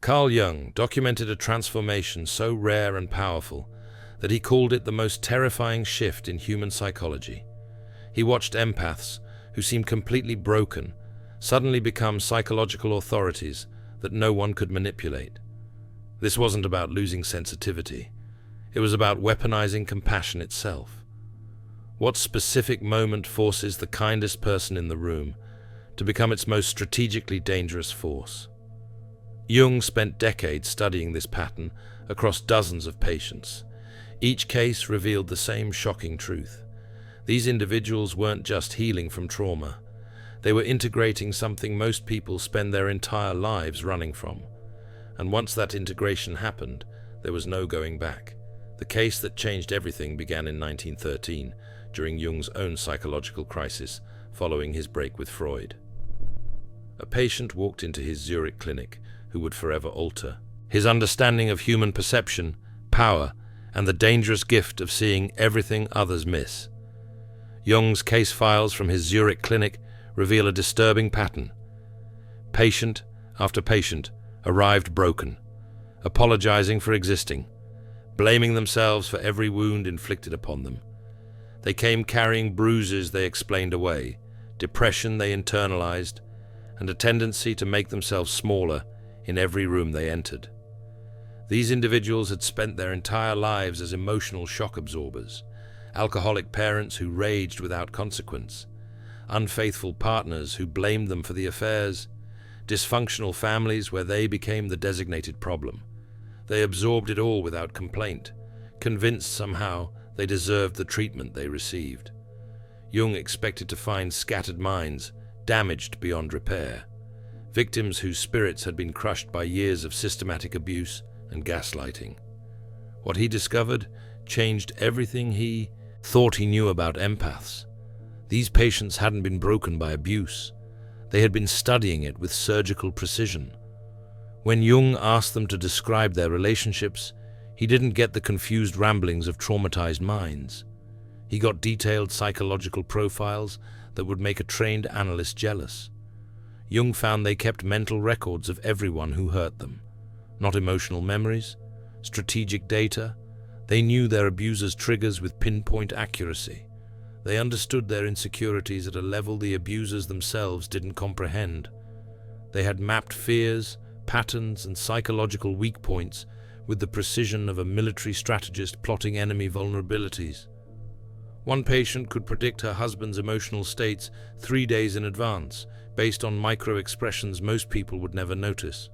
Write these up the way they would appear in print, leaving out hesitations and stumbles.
Carl Jung documented a transformation so rare and powerful that he called it the most terrifying shift in human psychology. He watched empaths, who seemed completely broken, suddenly become psychological authorities that no one could manipulate. This wasn't about losing sensitivity. It was about weaponizing compassion itself. What specific moment forces the kindest person in the room to become its most strategically dangerous force? Jung spent decades studying this pattern across dozens of patients. Each case revealed the same shocking truth. These individuals weren't just healing from trauma. They were integrating something most people spend their entire lives running from. And once that integration happened, there was no going back. The case that changed everything began in 1913, during Jung's own psychological crisis following his break with Freud. A patient walked into his Zurich clinic who would forever alter his understanding of human perception, power, and the dangerous gift of seeing everything others miss. Jung's case files from his Zurich clinic reveal a disturbing pattern. Patient after patient arrived broken, apologizing for existing, blaming themselves for every wound inflicted upon them. They came carrying bruises they explained away, depression they internalized, and a tendency to make themselves smaller in every room they entered. These individuals had spent their entire lives as emotional shock absorbers, alcoholic parents who raged without consequence, unfaithful partners who blamed them for the affairs, dysfunctional families where they became the designated problem. They absorbed it all without complaint, convinced somehow they deserved the treatment they received. Jung expected to find scattered minds, damaged beyond repair, victims whose spirits had been crushed by years of systematic abuse and gaslighting. What he discovered changed everything he thought he knew about empaths. These patients hadn't been broken by abuse. They had been studying it with surgical precision. When Jung asked them to describe their relationships, he didn't get the confused ramblings of traumatized minds. He got detailed psychological profiles that would make a trained analyst jealous. Jung found they kept mental records of everyone who hurt them. Not emotional memories, strategic data. They knew their abusers' triggers with pinpoint accuracy. They understood their insecurities at a level the abusers themselves didn't comprehend. They had mapped fears, patterns, and psychological weak points with the precision of a military strategist plotting enemy vulnerabilities. One patient could predict her husband's emotional states 3 days in advance, based on micro-expressions most people would never notice.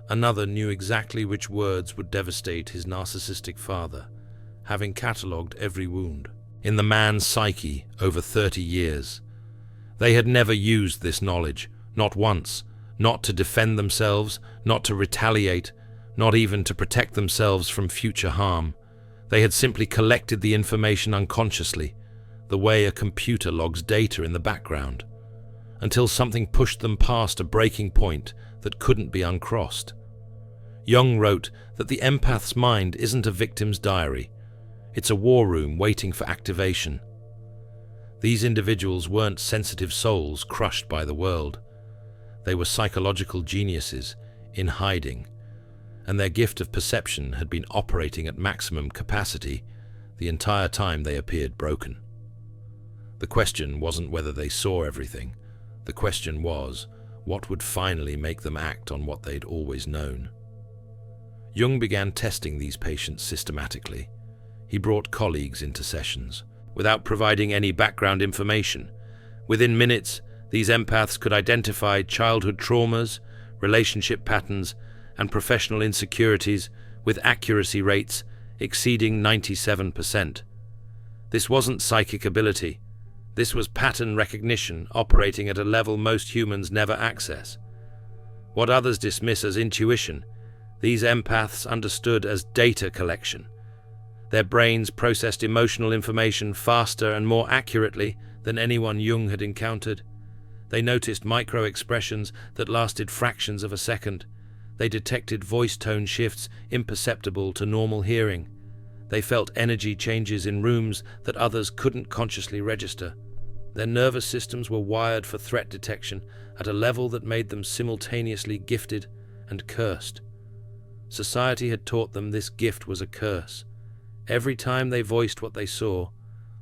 Another knew exactly which words would devastate his narcissistic father, having catalogued every wound in the man's psyche over 30 years. They had never used this knowledge, not once, not to defend themselves, not to retaliate, not even to protect themselves from future harm. They had simply collected the information unconsciously, the way a computer logs data in the background, until something pushed them past a breaking point that couldn't be uncrossed. Jung wrote that the empath's mind isn't a victim's diary. It's a war room waiting for activation. These individuals weren't sensitive souls crushed by the world. They were psychological geniuses in hiding, and their gift of perception had been operating at maximum capacity the entire time they appeared broken. The question wasn't whether they saw everything. The question was, what would finally make them act on what they'd always known? Jung began testing these patients systematically. He brought colleagues into sessions, without providing any background information. Within minutes, these empaths could identify childhood traumas, relationship patterns, and professional insecurities with accuracy rates exceeding 97%. This wasn't psychic ability. This was pattern recognition operating at a level most humans never access. What others dismiss as intuition, these empaths understood as data collection. Their brains processed emotional information faster and more accurately than anyone Jung had encountered. They noticed micro-expressions that lasted fractions of a second. They detected voice tone shifts imperceptible to normal hearing. They felt energy changes in rooms that others couldn't consciously register. Their nervous systems were wired for threat detection at a level that made them simultaneously gifted and cursed. Society had taught them this gift was a curse. Every time they voiced what they saw,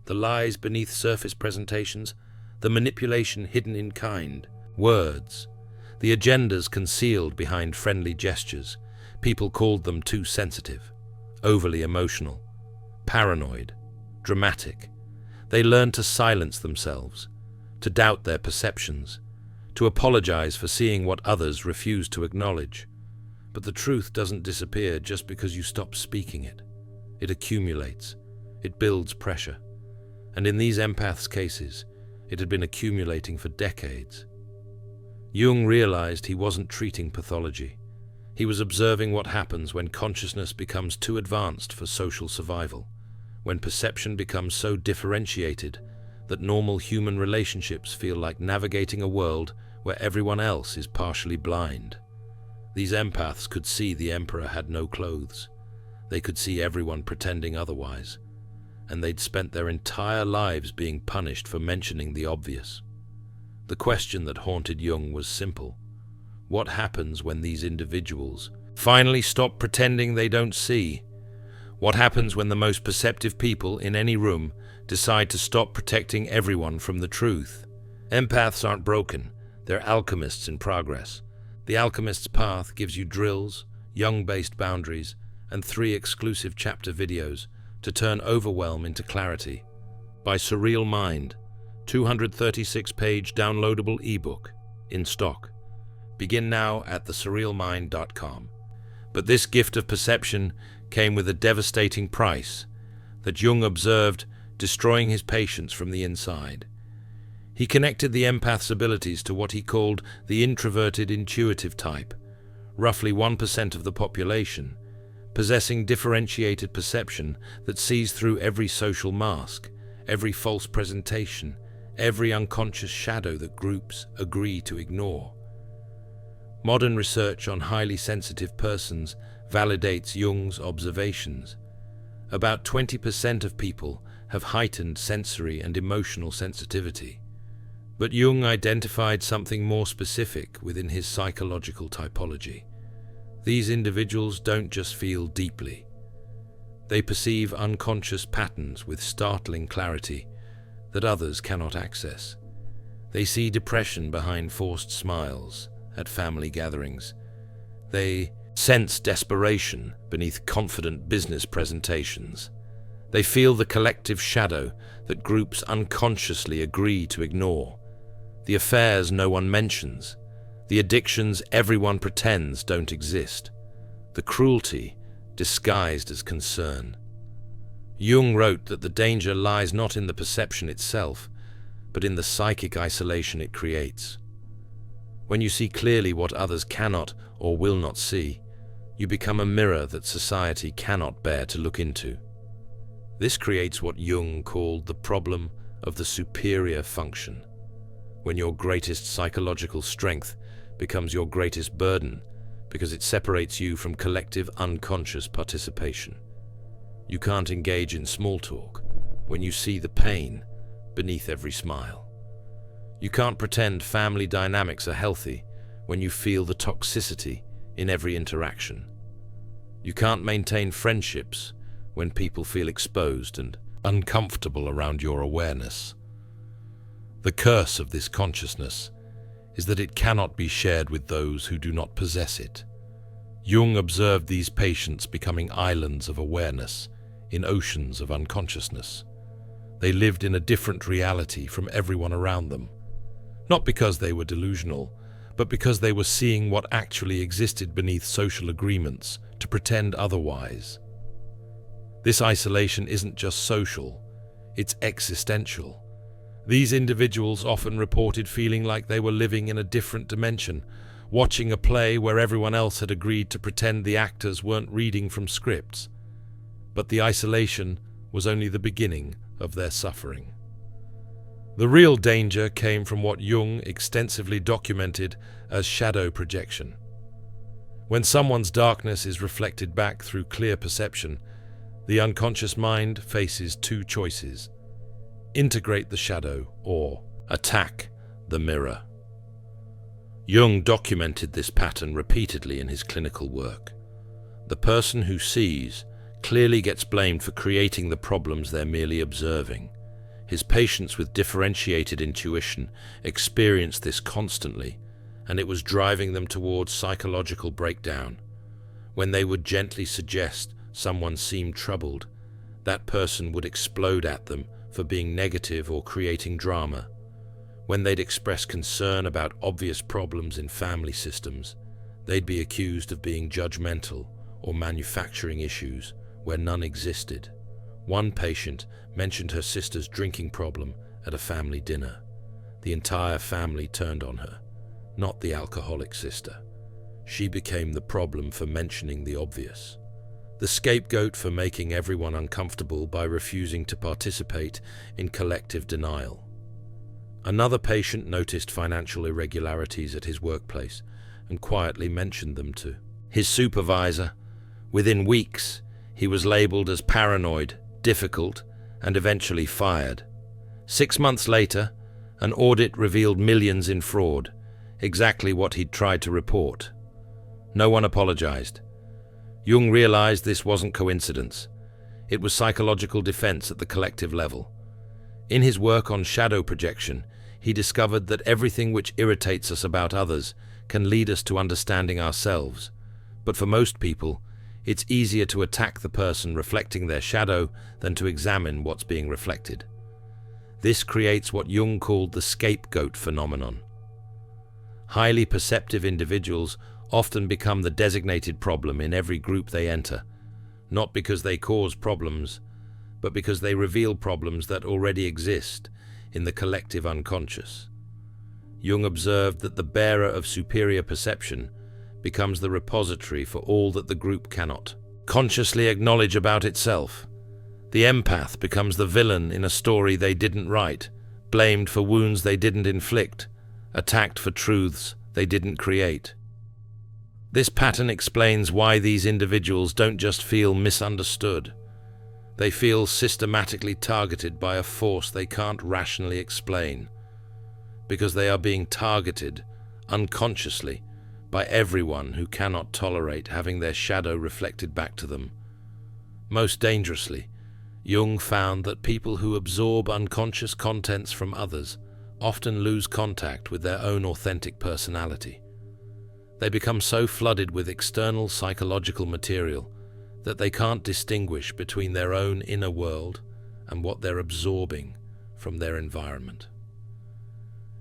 the lies beneath surface presentations, the manipulation hidden in kind words, the agendas concealed behind friendly gestures, people called them too sensitive, overly emotional, paranoid, dramatic. They learned to silence themselves, to doubt their perceptions, to apologize for seeing what others refuse to acknowledge. But the truth doesn't disappear just because you stop speaking it. It accumulates. It builds pressure. And in these empaths' cases, it had been accumulating for decades. Jung realized he wasn't treating pathology. He was observing what happens when consciousness becomes too advanced for social survival, when perception becomes so differentiated that normal human relationships feel like navigating a world where everyone else is partially blind. These empaths could see the emperor had no clothes. They could see everyone pretending otherwise, and they'd spent their entire lives being punished for mentioning the obvious. The question that haunted Jung was simple. What happens when these individuals finally stop pretending they don't see? What happens when the most perceptive people in any room decide to stop protecting everyone from the truth? Empaths aren't broken. They're alchemists in progress. The Alchemist's Path gives you drills, Jung-based boundaries, and 3 exclusive chapter videos to turn overwhelm into clarity. By Surreal Mind, 236-page downloadable ebook, in stock. Begin now at thesurrealmind.com. But this gift of perception came with a devastating price that Jung observed, destroying his patients from the inside. He connected the empath's abilities to what he called the introverted intuitive type, roughly 1% of the population, possessing differentiated perception that sees through every social mask, every false presentation, every unconscious shadow that groups agree to ignore. Modern research on highly sensitive persons validates Jung's observations. About 20% of people have heightened sensory and emotional sensitivity. But Jung identified something more specific within his psychological typology. These individuals don't just feel deeply. They perceive unconscious patterns with startling clarity that others cannot access. They see depression behind forced smiles at family gatherings. They sense desperation beneath confident business presentations. They feel the collective shadow that groups unconsciously agree to ignore. The affairs no one mentions. The addictions everyone pretends don't exist. The cruelty disguised as concern. Jung wrote that the danger lies not in the perception itself, but in the psychic isolation it creates. When you see clearly what others cannot or will not see, you become a mirror that society cannot bear to look into. This creates what Jung called the problem of the superior function, when your greatest psychological strength becomes your greatest burden because it separates you from collective unconscious participation. You can't engage in small talk when you see the pain beneath every smile. You can't pretend family dynamics are healthy when you feel the toxicity in every interaction. You can't maintain friendships when people feel exposed and uncomfortable around your awareness. The curse of this consciousness is that it cannot be shared with those who do not possess it. Jung observed these patients becoming islands of awareness in oceans of unconsciousness. They lived in a different reality from everyone around them, not because they were delusional, but because they were seeing what actually existed beneath social agreements to pretend otherwise. This isolation isn't just social, it's existential. These individuals often reported feeling like they were living in a different dimension, watching a play where everyone else had agreed to pretend the actors weren't reading from scripts. But the isolation was only the beginning of their suffering. The real danger came from what Jung extensively documented as shadow projection. When someone's darkness is reflected back through clear perception, the unconscious mind faces 2 choices: integrate the shadow or attack the mirror. Jung documented this pattern repeatedly in his clinical work. The person who sees clearly gets blamed for creating the problems they're merely observing. His patients with differentiated intuition experienced this constantly, and it was driving them towards psychological breakdown. When they would gently suggest someone seemed troubled, that person would explode at them for being negative or creating drama. When they'd express concern about obvious problems in family systems, they'd be accused of being judgmental or manufacturing issues where none existed. One patient mentioned her sister's drinking problem at a family dinner. The entire family turned on her, not the alcoholic sister. She became the problem for mentioning the obvious, the scapegoat for making everyone uncomfortable by refusing to participate in collective denial. Another patient noticed financial irregularities at his workplace and quietly mentioned them to his supervisor. Within weeks, he was labeled as paranoid, difficult, and eventually fired. 6 months later, an audit revealed millions in fraud, exactly what he'd tried to report. No one apologized. Jung realized this wasn't coincidence. It was psychological defense at the collective level. In his work on shadow projection, he discovered that everything which irritates us about others can lead us to understanding ourselves. But for most people, it's easier to attack the person reflecting their shadow than to examine what's being reflected. This creates what Jung called the scapegoat phenomenon. Highly perceptive individuals often become the designated problem in every group they enter, not because they cause problems, but because they reveal problems that already exist in the collective unconscious. Jung observed that the bearer of superior perception becomes the repository for all that the group cannot consciously acknowledge about itself. The empath becomes the villain in a story they didn't write, blamed for wounds they didn't inflict, attacked for truths they didn't create. This pattern explains why these individuals don't just feel misunderstood. They feel systematically targeted by a force they can't rationally explain, because they are being targeted unconsciously by everyone who cannot tolerate having their shadow reflected back to them. Most dangerously, Jung found that people who absorb unconscious contents from others often lose contact with their own authentic personality. They become so flooded with external psychological material that they can't distinguish between their own inner world and what they're absorbing from their environment.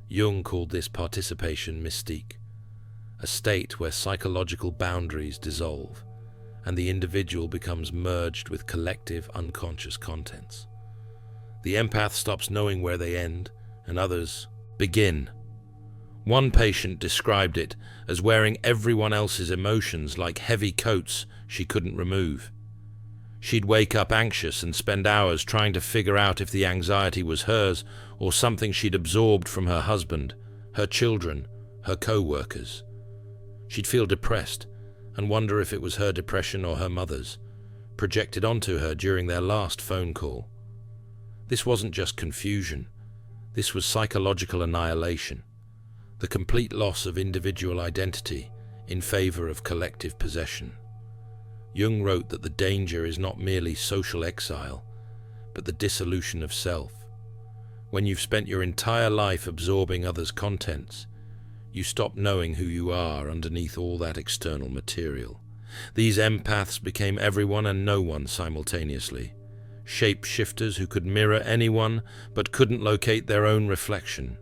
Jung called this participation mystique, a state where psychological boundaries dissolve and the individual becomes merged with collective unconscious contents. The empath stops knowing where they end and others begin. One patient described it as wearing everyone else's emotions like heavy coats she couldn't remove. She'd wake up anxious and spend hours trying to figure out if the anxiety was hers or something she'd absorbed from her husband, her children, her co-workers. She'd feel depressed and wonder if it was her depression or her mother's, projected onto her during their last phone call. This wasn't just confusion. This was psychological annihilation, the complete loss of individual identity in favor of collective possession. Jung wrote that the danger is not merely social exile, but the dissolution of self. When you've spent your entire life absorbing others' contents, you stop knowing who you are underneath all that external material. These empaths became everyone and no one simultaneously. Shape-shifters who could mirror anyone but couldn't locate their own reflection.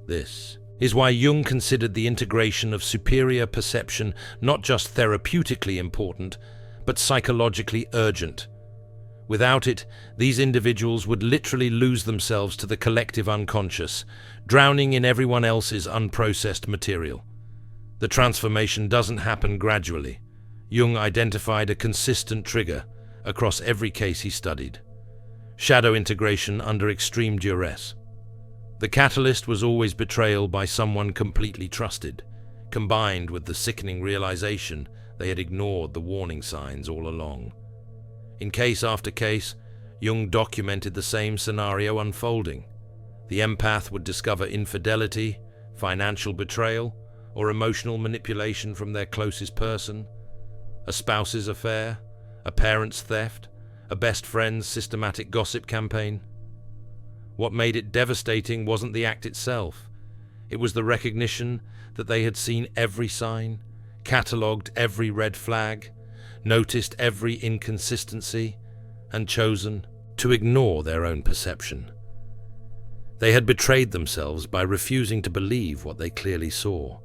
This is why Jung considered the integration of superior perception not just therapeutically important, but psychologically urgent. Without it, these individuals would literally lose themselves to the collective unconscious, drowning in everyone else's unprocessed material. The transformation doesn't happen gradually. Jung identified a consistent trigger across every case he studied: shadow integration under extreme duress. The catalyst was always betrayal by someone completely trusted, combined with the sickening realization they had ignored the warning signs all along. In case after case, Jung documented the same scenario unfolding. The empath would discover infidelity, financial betrayal, or emotional manipulation from their closest person. A spouse's affair? A parent's theft? A best friend's systematic gossip campaign? What made it devastating wasn't the act itself. It was the recognition that they had seen every sign, catalogued every red flag, noticed every inconsistency, and chosen to ignore their own perception. They had betrayed themselves by refusing to believe what they clearly saw.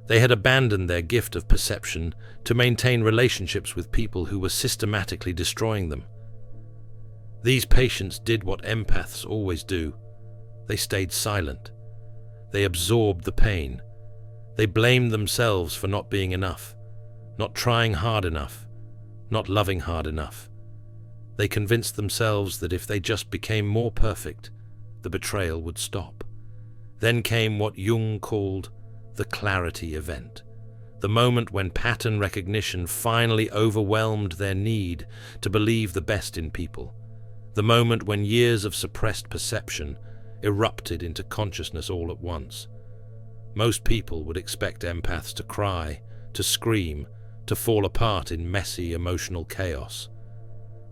They had abandoned their gift of perception to maintain relationships with people who were systematically destroying them. These patients did what empaths always do. They stayed silent. They absorbed the pain. They blamed themselves for not being enough, not trying hard enough, not loving hard enough. They convinced themselves that if they just became more perfect, the betrayal would stop. Then came what Jung called the clarity event, the moment when pattern recognition finally overwhelmed their need to believe the best in people, the moment when years of suppressed perception erupted into consciousness all at once. Most people would expect empaths to cry, to scream, to fall apart in messy emotional chaos.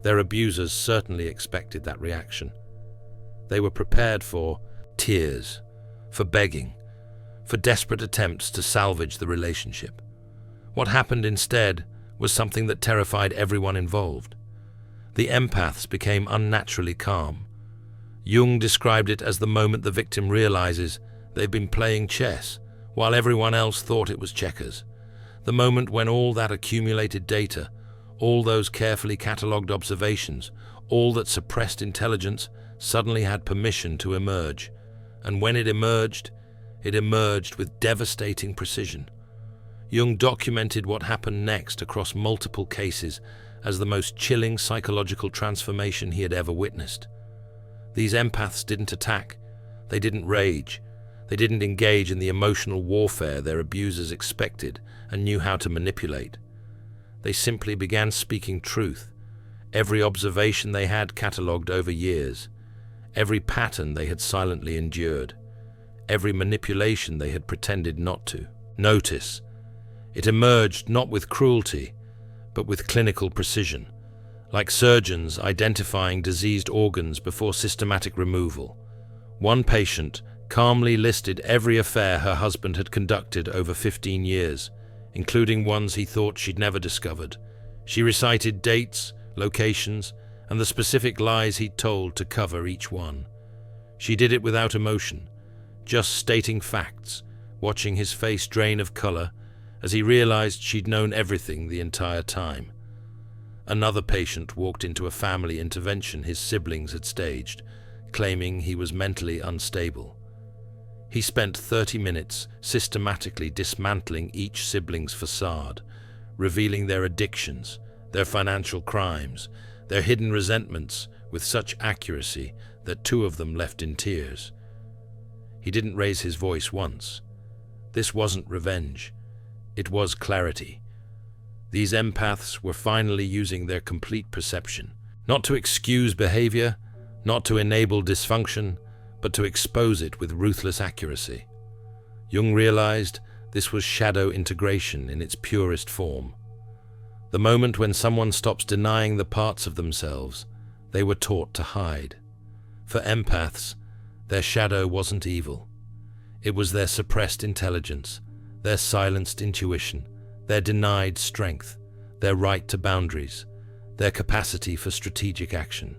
Their abusers certainly expected that reaction. They were prepared for tears, for begging, for desperate attempts to salvage the relationship. What happened instead was something that terrified everyone involved. The empaths became unnaturally calm. Jung described it as the moment the victim realizes they've been playing chess while everyone else thought it was checkers. The moment when all that accumulated data, all those carefully catalogued observations, all that suppressed intelligence suddenly had permission to emerge. And when it emerged with devastating precision. Jung documented what happened next across multiple cases as the most chilling psychological transformation he had ever witnessed. These empaths didn't attack, they didn't rage, they didn't engage in the emotional warfare their abusers expected and knew how to manipulate. They simply began speaking truth, every observation they had catalogued over years, every pattern they had silently endured, every manipulation they had pretended not to notice. It emerged not with cruelty, but with clinical precision, like surgeons identifying diseased organs before systematic removal. One patient calmly listed every affair her husband had conducted over 15 years, including ones he thought she'd never discovered. She recited dates, locations, and the specific lies he'd told to cover each one. She did it without emotion, just stating facts, watching his face drain of color as he realized she'd known everything the entire time. Another patient walked into a family intervention his siblings had staged, claiming he was mentally unstable. He spent 30 minutes systematically dismantling each sibling's facade, revealing their addictions, their financial crimes, their hidden resentments with such accuracy that two of them left in tears. He didn't raise his voice once. This wasn't revenge. It was clarity. These empaths were finally using their complete perception, not to excuse behavior, not to enable dysfunction, but to expose it with ruthless accuracy. Jung realized this was shadow integration in its purest form. The moment when someone stops denying the parts of themselves they were taught to hide. For empaths, their shadow wasn't evil. It was their suppressed intelligence, their silenced intuition, their denied strength, their right to boundaries, their capacity for strategic action.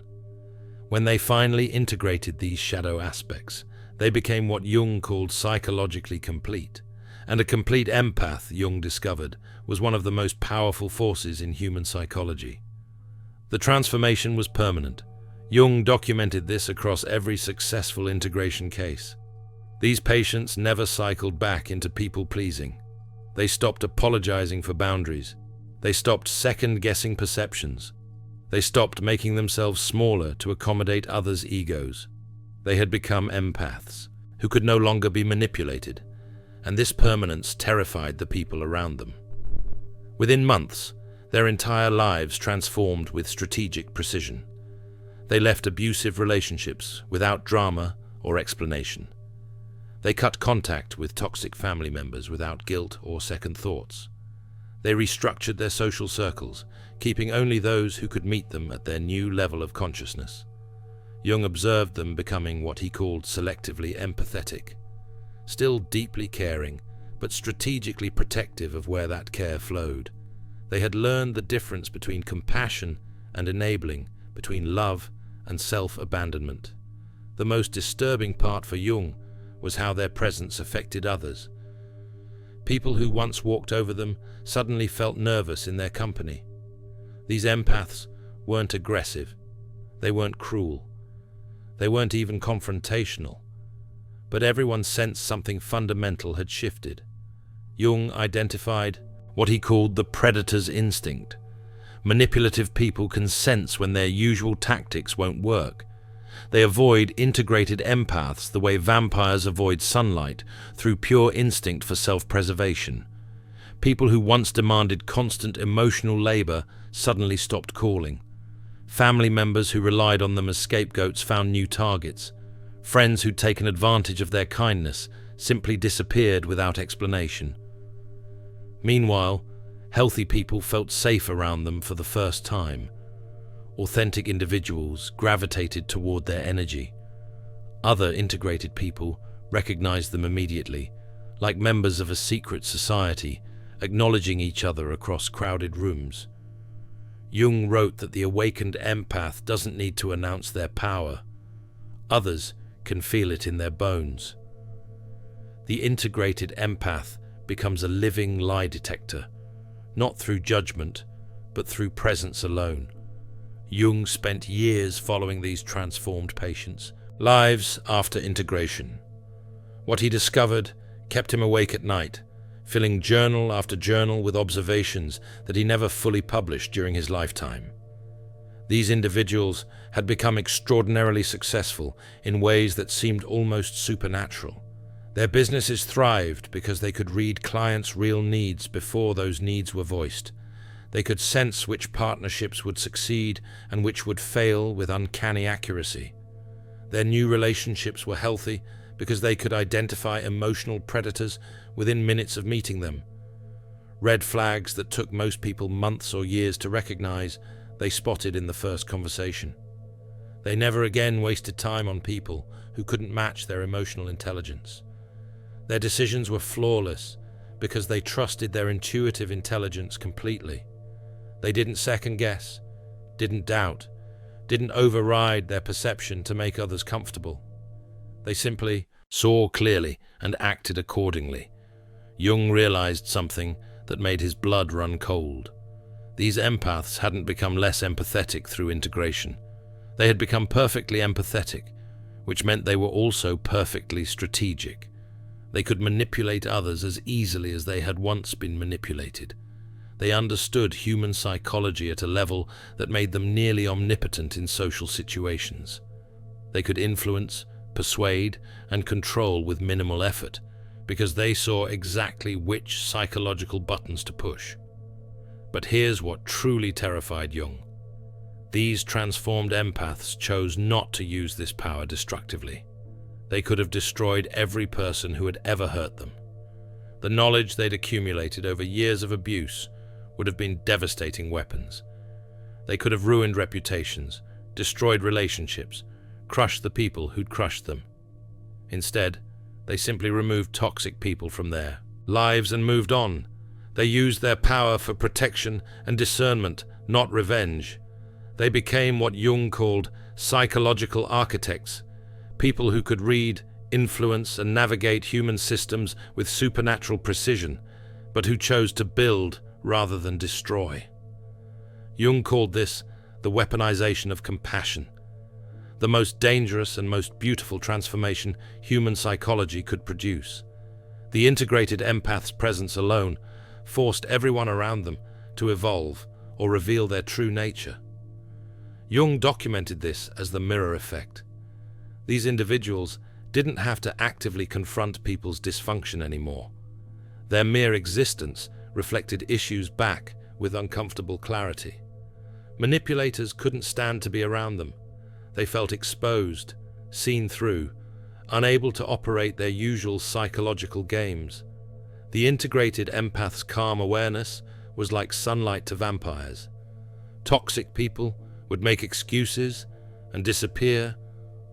When they finally integrated these shadow aspects, they became what Jung called psychologically complete. And a complete empath, Jung discovered, was one of the most powerful forces in human psychology. The transformation was permanent. Jung documented this across every successful integration case. These patients never cycled back into people-pleasing. They stopped apologizing for boundaries. They stopped second-guessing perceptions. They stopped making themselves smaller to accommodate others' egos. They had become empaths, who could no longer be manipulated, and this permanence terrified the people around them. Within months, their entire lives transformed with strategic precision. They left abusive relationships without drama or explanation. They cut contact with toxic family members without guilt or second thoughts. They restructured their social circles, keeping only those who could meet them at their new level of consciousness. Jung observed them becoming what he called selectively empathetic, still deeply caring, but strategically protective of where that care flowed. They had learned the difference between compassion and enabling, between love and self-abandonment. The most disturbing part for Jung was how their presence affected others. People who once walked over them suddenly felt nervous in their company. These empaths weren't aggressive. They weren't cruel. They weren't even confrontational. But everyone sensed something fundamental had shifted. Jung identified what he called the predator's instinct. Manipulative people can sense when their usual tactics won't work. They avoid integrated empaths the way vampires avoid sunlight, through pure instinct for self-preservation. People who once demanded constant emotional labor suddenly stopped calling. Family members who relied on them as scapegoats found new targets. Friends who'd taken advantage of their kindness simply disappeared without explanation. Meanwhile, healthy people felt safe around them for the first time. Authentic individuals gravitated toward their energy. Other integrated people recognized them immediately, like members of a secret society, acknowledging each other across crowded rooms. Jung wrote that the awakened empath doesn't need to announce their power. Others can feel it in their bones. The integrated empath becomes a living lie detector, not through judgment, but through presence alone. Jung spent years following these transformed patients, lives after integration. What he discovered kept him awake at night, filling journal after journal with observations that he never fully published during his lifetime. These individuals had become extraordinarily successful in ways that seemed almost supernatural. Their businesses thrived because they could read clients' real needs before those needs were voiced. They could sense which partnerships would succeed and which would fail with uncanny accuracy. Their new relationships were healthy because they could identify emotional predators within minutes of meeting them. Red flags that took most people months or years to recognize, they spotted in the first conversation. They never again wasted time on people who couldn't match their emotional intelligence. Their decisions were flawless because they trusted their intuitive intelligence completely. They didn't second-guess, didn't doubt, didn't override their perception to make others comfortable. They simply saw clearly and acted accordingly. Jung realized something that made his blood run cold. These empaths hadn't become less empathetic through integration. They had become perfectly empathetic, which meant they were also perfectly strategic. They could manipulate others as easily as they had once been manipulated. They understood human psychology at a level that made them nearly omnipotent in social situations. They could influence, persuade, and control with minimal effort, because they saw exactly which psychological buttons to push. But here's what truly terrified Jung. These transformed empaths chose not to use this power destructively. They could have destroyed every person who had ever hurt them. The knowledge they'd accumulated over years of abuse would have been devastating weapons. They could have ruined reputations, destroyed relationships, crushed the people who'd crushed them. Instead, they simply removed toxic people from their lives and moved on. They used their power for protection and discernment, not revenge. They became what Jung called psychological architects, people who could read, influence, and navigate human systems with supernatural precision, but who chose to build rather than destroy. Jung called this the weaponization of compassion, the most dangerous and most beautiful transformation human psychology could produce. The integrated empath's presence alone forced everyone around them to evolve or reveal their true nature. Jung documented this as the mirror effect. These individuals didn't have to actively confront people's dysfunction anymore. Their mere existence reflected issues back with uncomfortable clarity. Manipulators couldn't stand to be around them. They felt exposed, seen through, unable to operate their usual psychological games. The integrated empath's calm awareness was like sunlight to vampires. Toxic people would make excuses and disappear,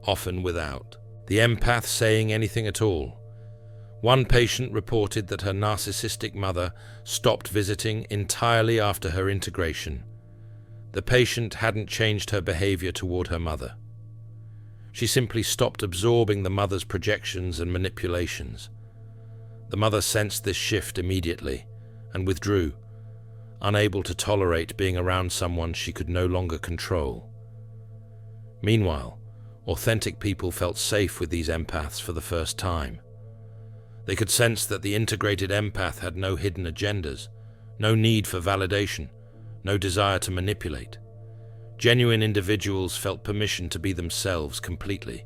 often without the empath saying anything at all. One patient reported that her narcissistic mother stopped visiting entirely after her integration. The patient hadn't changed her behavior toward her mother. She simply stopped absorbing the mother's projections and manipulations. The mother sensed this shift immediately and withdrew, unable to tolerate being around someone she could no longer control. Meanwhile, authentic people felt safe with these empaths for the first time. They could sense that the integrated empath had no hidden agendas, no need for validation, no desire to manipulate. Genuine individuals felt permission to be themselves completely.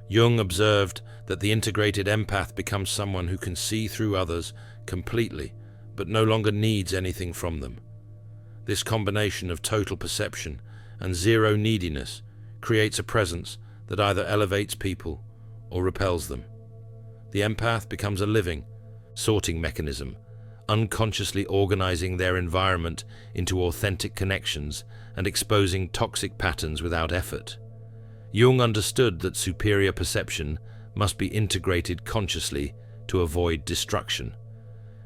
Jung observed that the integrated empath becomes someone who can see through others completely, but no longer needs anything from them. This combination of total perception and zero neediness creates a presence that either elevates people or repels them. The empath becomes a living, sorting mechanism, unconsciously organizing their environment into authentic connections and exposing toxic patterns without effort. Jung understood that superior perception must be integrated consciously to avoid destruction.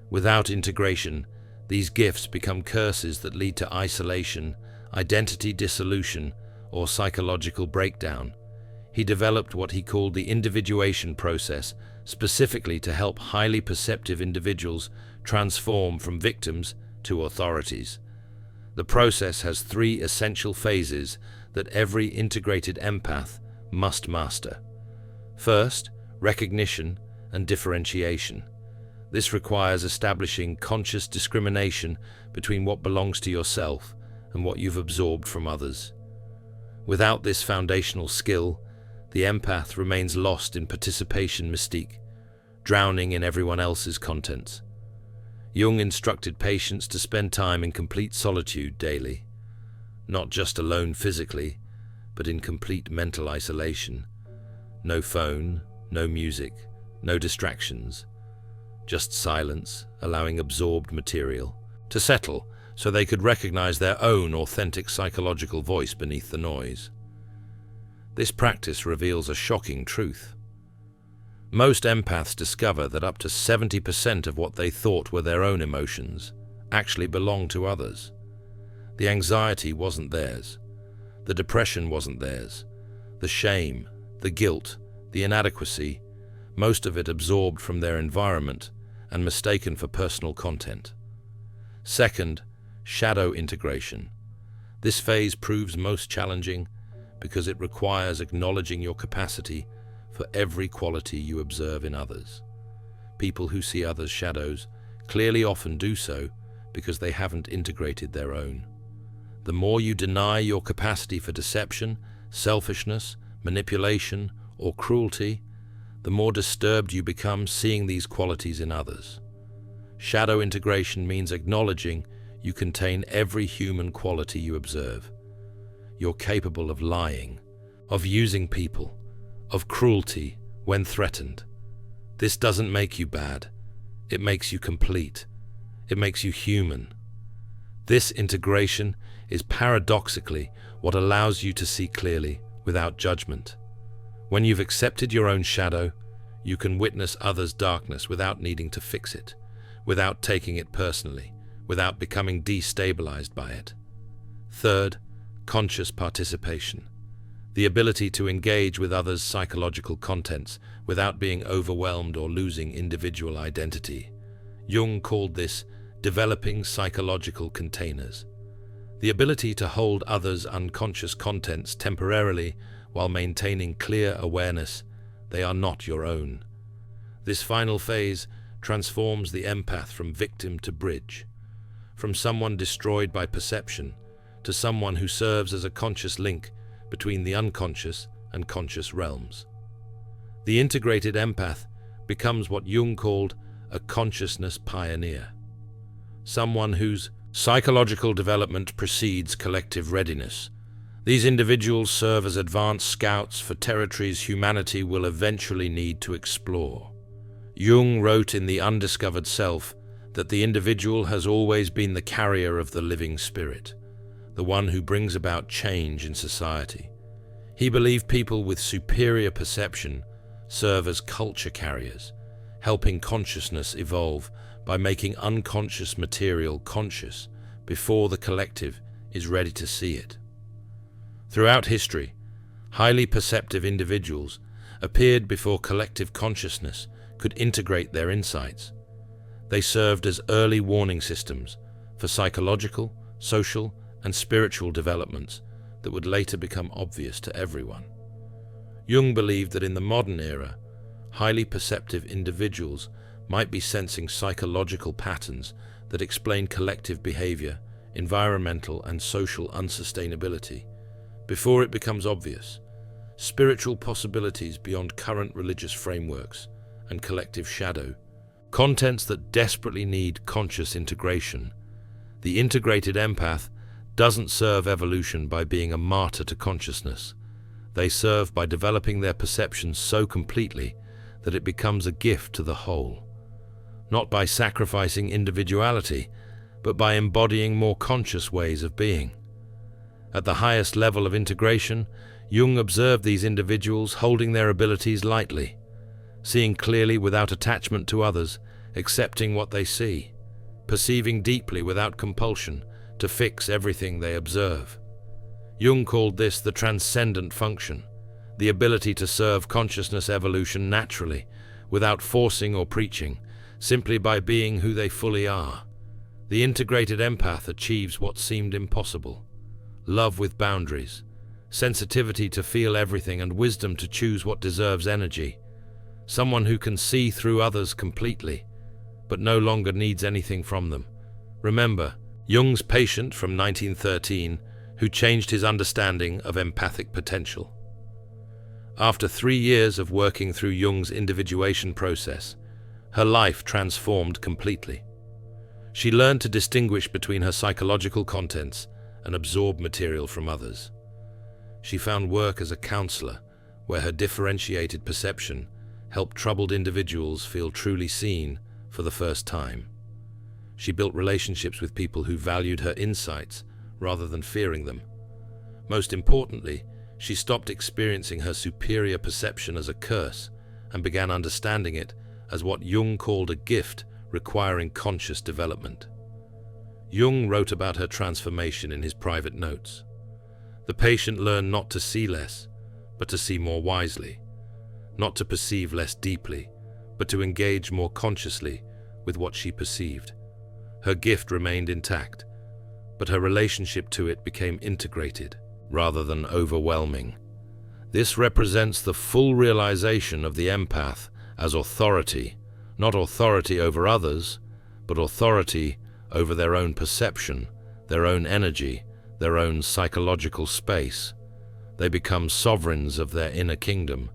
Without integration, these gifts become curses that lead to isolation, identity dissolution, or psychological breakdown. He developed what he called the individuation process, specifically to help highly perceptive individuals transform from victims to authorities. The process has 3 essential phases that every integrated empath must master. First, recognition and differentiation. This requires establishing conscious discrimination between what belongs to yourself and what you've absorbed from others. Without this foundational skill, the empath remains lost in participation mystique, drowning in everyone else's contents. Jung instructed patients to spend time in complete solitude daily, not just alone physically, but in complete mental isolation. No phone, no music, no distractions, just silence, allowing absorbed material to settle so they could recognize their own authentic psychological voice beneath the noise. This practice reveals a shocking truth. Most empaths discover that up to 70% of what they thought were their own emotions actually belong to others. The anxiety wasn't theirs. The depression wasn't theirs. The shame, the guilt, the inadequacy, most of it absorbed from their environment and mistaken for personal content. Second, shadow integration. This phase proves most challenging because it requires acknowledging your capacity for every quality you observe in others. People who see others' shadows clearly often do so because they haven't integrated their own. The more you deny your capacity for deception, selfishness, manipulation, or cruelty, the more disturbed you become seeing these qualities in others. Shadow integration means acknowledging you contain every human quality you observe. You're capable of lying, of using people, of cruelty when threatened. This doesn't make you bad. It makes you complete. It makes you human. This integration is paradoxically what allows you to see clearly without judgment. When you've accepted your own shadow, you can witness others' darkness without needing to fix it, without taking it personally, without becoming destabilized by it. Third, conscious participation. The ability to engage with others' psychological contents without being overwhelmed or losing individual identity. Jung called this developing psychological containers. The ability to hold others' unconscious contents temporarily while maintaining clear awareness they are not your own. This final phase transforms the empath from victim to bridge, from someone destroyed by perception to someone who serves as a conscious link between the unconscious and conscious realms. The integrated empath becomes what Jung called a consciousness pioneer, someone whose psychological development precedes collective readiness. These individuals serve as advanced scouts for territories humanity will eventually need to explore. Jung wrote in The Undiscovered Self that the individual has always been the carrier of the living spirit, the one who brings about change in society. He believed people with superior perception serve as culture carriers, helping consciousness evolve by making unconscious material conscious before the collective is ready to see it. Throughout history, highly perceptive individuals appeared before collective consciousness could integrate their insights. They served as early warning systems for psychological, social, and spiritual developments that would later become obvious to everyone. Jung believed that in the modern era, highly perceptive individuals might be sensing psychological patterns that explain collective behavior, environmental and social unsustainability, before it becomes obvious, spiritual possibilities beyond current religious frameworks, and collective shadow, contents that desperately need conscious integration. The integrated empath doesn't serve evolution by being a martyr to consciousness. They serve by developing their perceptions so completely that it becomes a gift to the whole, not by sacrificing individuality, but by embodying more conscious ways of being. At the highest level of integration, Jung observed these individuals holding their abilities lightly, seeing clearly without attachment to others, accepting what they see, perceiving deeply without compulsion to fix everything they observe. Jung called this the transcendent function, the ability to serve consciousness evolution naturally, without forcing or preaching, simply by being who they fully are. The integrated empath achieves what seemed impossible: love with boundaries, sensitivity to feel everything, and wisdom to choose what deserves energy. Someone who can see through others completely, but no longer needs anything from them. Remember, Jung's patient from 1913, who changed his understanding of empathic potential. After 3 years of working through Jung's individuation process, her life transformed completely. She learned to distinguish between her psychological contents and absorb material from others. She found work as a counselor, where her differentiated perception helped troubled individuals feel truly seen for the first time. She built relationships with people who valued her insights rather than fearing them. Most importantly, she stopped experiencing her superior perception as a curse and began understanding it as what Jung called a gift requiring conscious development. Jung wrote about her transformation in his private notes. The patient learned not to see less, but to see more wisely, not to perceive less deeply, but to engage more consciously with what she perceived. Her gift remained intact, but her relationship to it became integrated rather than overwhelming. This represents the full realization of the empath as authority, not authority over others, but authority over their own perception, their own energy, their own psychological space. They become sovereigns of their inner kingdom,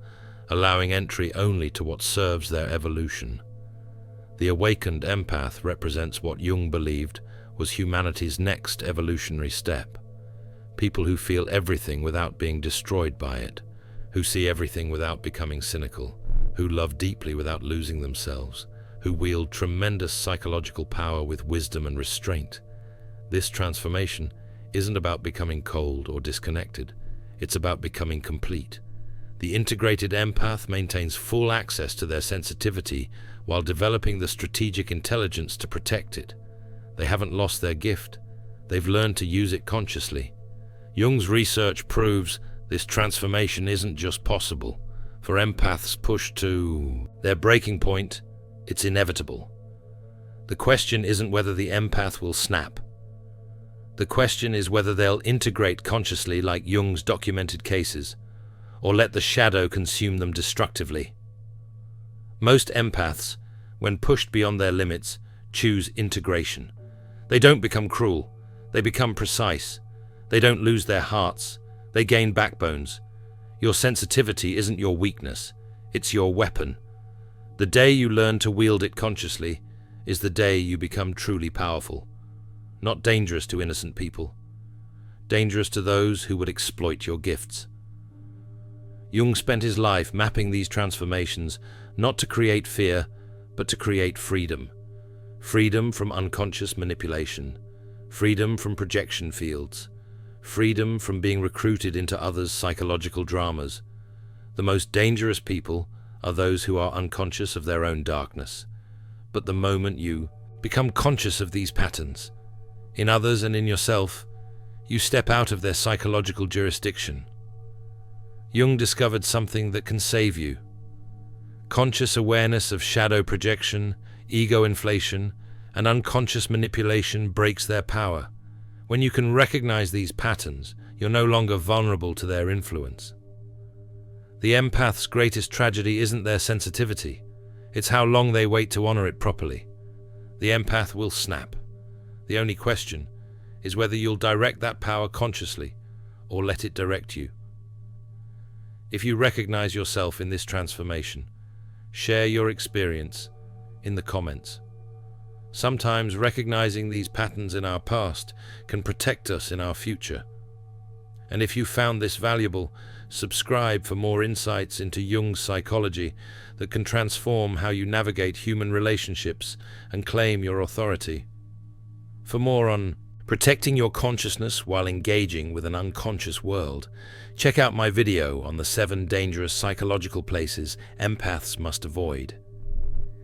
allowing entry only to what serves their evolution. The awakened empath represents what Jung believed was humanity's next evolutionary step. People who feel everything without being destroyed by it, who see everything without becoming cynical, who love deeply without losing themselves, who wield tremendous psychological power with wisdom and restraint. This transformation isn't about becoming cold or disconnected. It's about becoming complete. The integrated empath maintains full access to their sensitivity while developing the strategic intelligence to protect it. They haven't lost their gift. They've learned to use it consciously. Jung's research proves this transformation isn't just possible. For empaths pushed to their breaking point, it's inevitable. The question isn't whether the empath will snap. The question is whether they'll integrate consciously like Jung's documented cases, or let the shadow consume them destructively. Most empaths, when pushed beyond their limits, choose integration. They don't become cruel. They become precise. They don't lose their hearts. They gain backbones. Your sensitivity isn't your weakness. It's your weapon. The day you learn to wield it consciously is the day you become truly powerful. Not dangerous to innocent people. Dangerous to those who would exploit your gifts. Jung spent his life mapping these transformations, not to create fear, but to create freedom, freedom from unconscious manipulation, freedom from projection fields, freedom from being recruited into others' psychological dramas. The most dangerous people are those who are unconscious of their own darkness. But the moment you become conscious of these patterns, in others and in yourself, you step out of their psychological jurisdiction. Jung discovered something that can save you. Conscious awareness of shadow projection, ego inflation, and unconscious manipulation breaks their power. When you can recognize these patterns, you're no longer vulnerable to their influence. The empath's greatest tragedy isn't their sensitivity, it's how long they wait to honor it properly. The empath will snap. The only question is whether you'll direct that power consciously or let it direct you. If you recognize yourself in this transformation, share your experience in the comments. Sometimes recognizing these patterns in our past can protect us in our future. And if you found this valuable, subscribe for more insights into Jung's psychology that can transform how you navigate human relationships and claim your authority. For more on protecting your consciousness while engaging with an unconscious world, check out my video on the 7 dangerous psychological places empaths must avoid.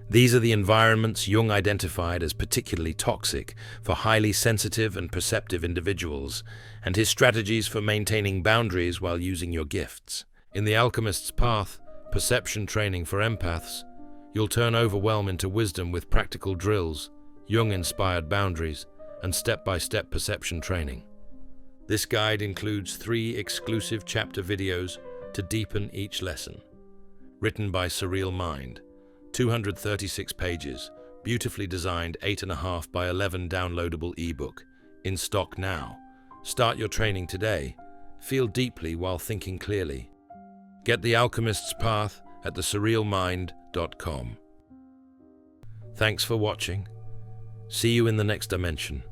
These are the environments Jung identified as particularly toxic for highly sensitive and perceptive individuals, and his strategies for maintaining boundaries while using your gifts. In The Alchemist's Path, perception training for empaths, you'll turn overwhelm into wisdom with practical drills, Jung-inspired boundaries, and step-by-step perception training. This guide includes 3 exclusive chapter videos to deepen each lesson. Written by Surreal Mind, 236 pages, beautifully designed 8.5 by 11 downloadable ebook, in stock now. Start your training today. Feel deeply while thinking clearly. Get The Alchemist's Path at thesurrealmind.com. Thanks for watching. See you in the next dimension.